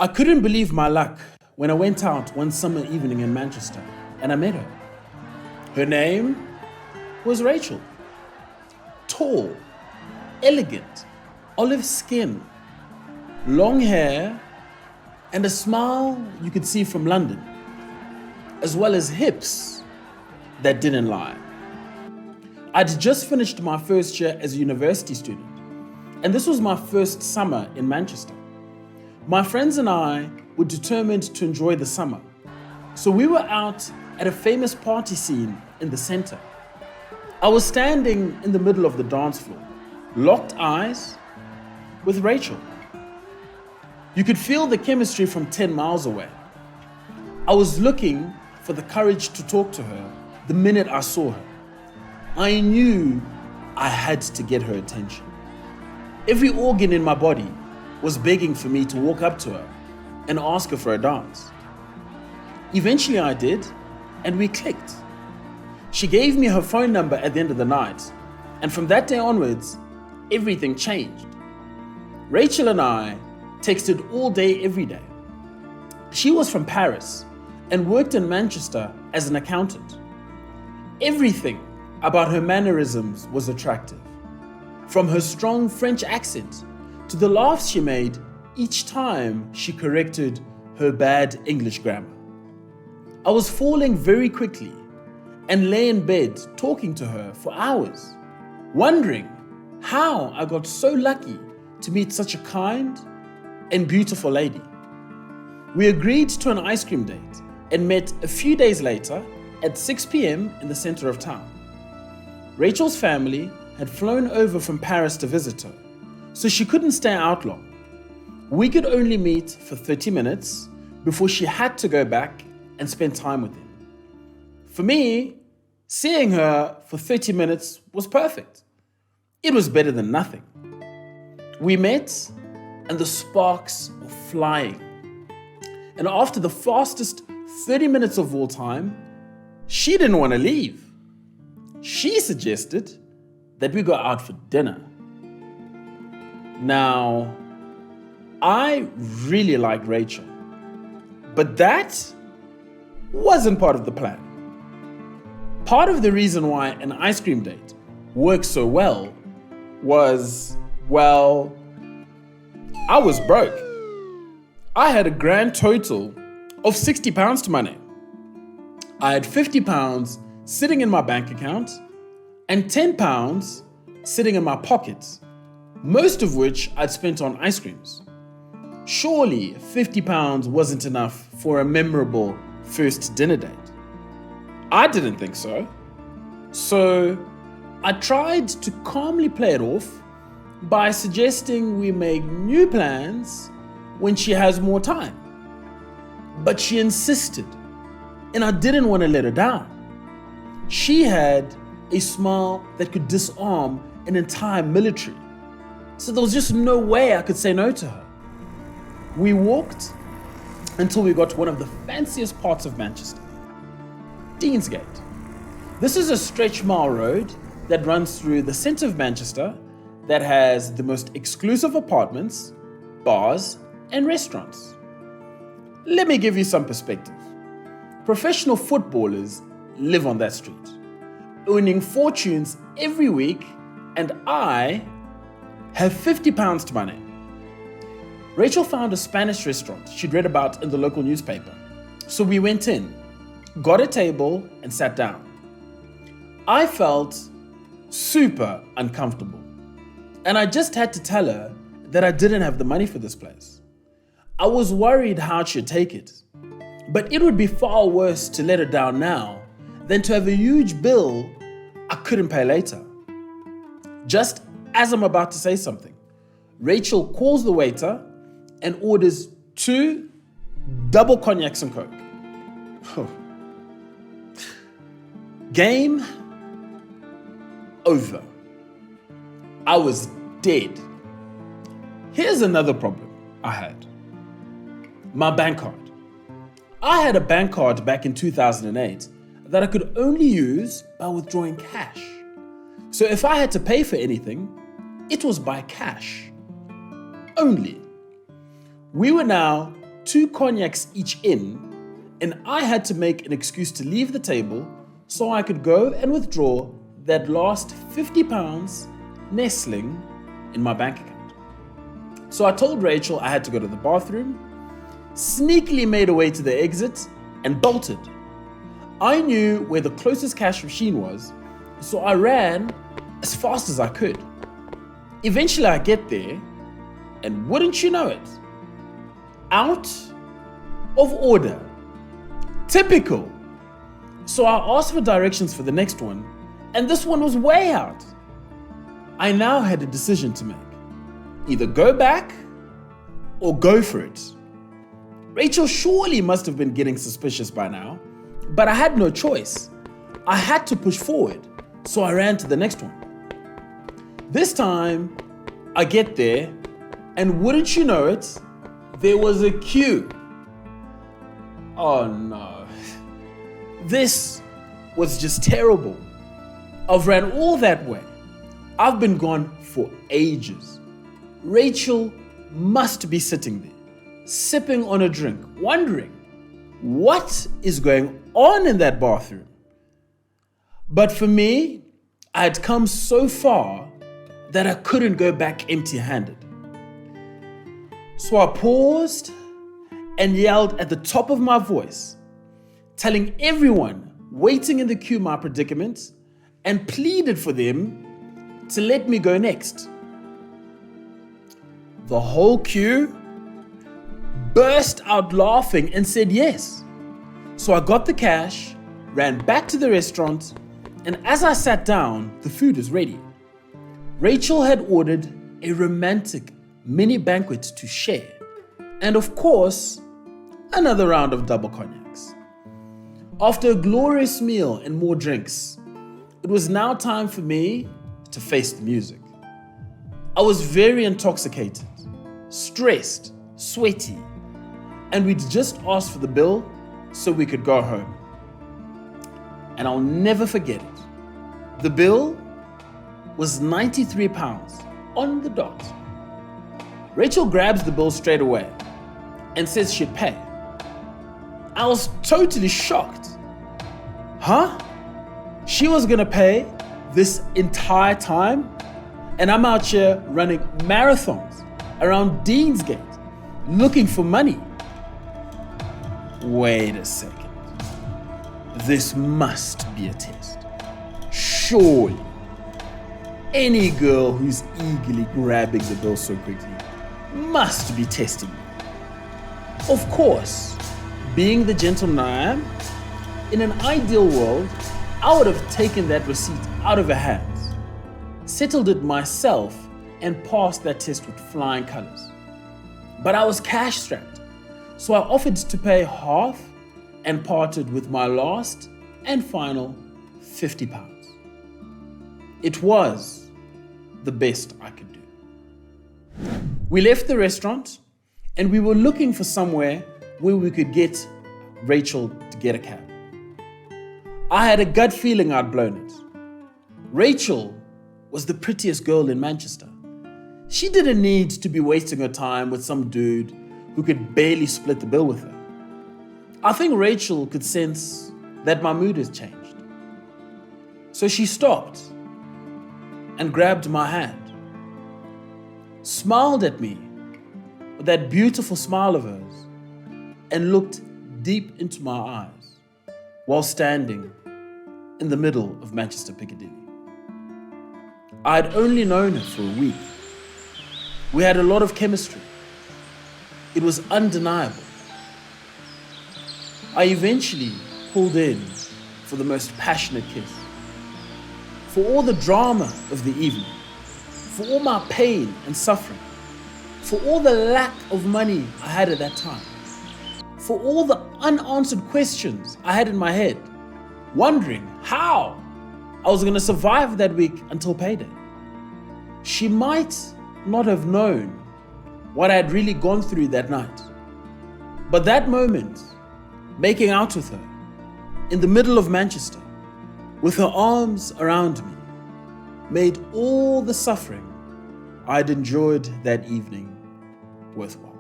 I couldn't believe my luck when I went out one summer evening in Manchester and I met her. Her name was Rachel. Tall, elegant, olive skin, long hair, and a smile you could see from London, as well as hips that didn't lie. I'd just finished my first year as a university student, and this was my first summer in Manchester. My friends and I were determined to enjoy the summer, so we were out at a famous party scene in the center. I was standing in the middle of the dance floor, locked eyes with Rachel. You could feel the chemistry from 10 miles away. I was looking for the courage to talk to her the minute I saw her. I knew I had to get her attention. Every organ in my body was begging for me to walk up to her and ask her for a dance. Eventually I did, and we clicked. She gave me her phone number at the end of the night, and from that day onwards, everything changed. Rachel and I texted all day, every day. She was from Paris and worked in Manchester as an accountant. Everything about her mannerisms was attractive, from her strong French accent to the laughs she made each time she corrected her bad English grammar. I was falling very quickly and lay in bed talking to her for hours, wondering how I got so lucky to meet such a kind and beautiful lady. We agreed to an ice cream date and met a few days later at 6 p.m. in the center of town. Rachel's family had flown over from Paris to visit her, so she couldn't stay out long. We could only meet for 30 minutes before she had to go back and spend time with him. For me, seeing her for 30 minutes was perfect. It was better than nothing. We met and the sparks were flying. And after the fastest 30 minutes of all time, she didn't want to leave. She suggested that we go out for dinner. Now, I really like Rachel, but that wasn't part of the plan. Part of the reason why an ice cream date worked so well was, well, I was broke. I had a grand total of £60 to my name. I had £50 sitting in my bank account and £10 sitting in my pocket, most of which I'd spent on ice creams. Surely £50 wasn't enough for a memorable first dinner date. I didn't think so. So I tried to calmly play it off by suggesting we make new plans when she has more time. But she insisted, and I didn't want to let her down. She had a smile that could disarm an entire military, so there was just no way I could say no to her. We walked until we got to one of the fanciest parts of Manchester, Deansgate. This is a stretch mile road that runs through the centre of Manchester that has the most exclusive apartments, bars, and restaurants. Let me give you some perspective. Professional footballers live on that street, earning fortunes every week, and I have £50 to my name. Rachel found a Spanish restaurant she'd read about in the local newspaper. So we went in, got a table, and sat down. I felt super uncomfortable, and I just had to tell her that I didn't have the money for this place. I was worried how she'd take it, but it would be far worse to let her down now than to have a huge bill I couldn't pay later. Just as I'm about to say something, Rachel calls the waiter and orders 2 double cognacs and Coke. Oh. Game over. I was dead. Here's another problem I had. My bank card. I had a bank card back in 2008 that I could only use by withdrawing cash. So if I had to pay for anything, it was by cash only. We were now 2 cognacs each in, and I had to make an excuse to leave the table so I could go and withdraw that last £50 nestling in my bank account. So I told Rachel I had to go to the bathroom, sneakily made a way to the exit, and bolted. I knew where the closest cash machine was, so I ran as fast as I could. Eventually I get there, and wouldn't you know it, out of order. Typical. So I asked for directions for the next one, and this one was way out. I now had a decision to make. Either go back or go for it. Rachel surely must have been getting suspicious by now, but I had no choice. I had to push forward, so I ran to the next one. This time, I get there, and wouldn't you know it, there was a queue. Oh no. This was just terrible. I've ran all that way. I've been gone for ages. Rachel must be sitting there, sipping on a drink, wondering what is going on in that bathroom. But for me, I had come so far that I couldn't go back empty-handed. So I paused and yelled at the top of my voice, telling everyone waiting in the queue my predicament, and pleaded for them to let me go next. The whole queue burst out laughing and said yes. So I got the cash, ran back to the restaurant, and as I sat down, the food was ready. Rachel had ordered a romantic mini banquet to share, and of course, another round of double cognacs. After a glorious meal and more drinks, it was now time for me to face the music. I was very intoxicated, stressed, sweaty, and we'd just asked for the bill so we could go home. And I'll never forget it. The bill was £93 on the dot. Rachel grabs the bill straight away and says she'd pay. I was totally shocked. Huh? She was gonna pay this entire time? And I'm out here running marathons around Deansgate looking for money. Wait a second. This must be a test. Surely, any girl who's eagerly grabbing the bill so quickly must be testing me. Of course, being the gentleman I am, in an ideal world, I would have taken that receipt out of her hands, settled it myself, and passed that test with flying colors. But I was cash strapped, so I offered to pay half and parted with my last and final £50. It was the best I could do. We left the restaurant and we were looking for somewhere where we could get Rachel to get a cab. I had a gut feeling I'd blown it. Rachel was the prettiest girl in Manchester. She didn't need to be wasting her time with some dude who could barely split the bill with her. I think Rachel could sense that my mood has changed. So she stopped and grabbed my hand, smiled at me with that beautiful smile of hers, and looked deep into my eyes while standing in the middle of Manchester Piccadilly. I had only known her for a week. We had a lot of chemistry. It was undeniable. I eventually pulled in for the most passionate kiss. For all the drama of the evening, for all my pain and suffering, for all the lack of money I had at that time, for all the unanswered questions I had in my head, wondering how I was going to survive that week until payday. She might not have known what I had really gone through that night, but that moment, making out with her in the middle of Manchester, with her arms around me, made all the suffering I'd enjoyed that evening worthwhile.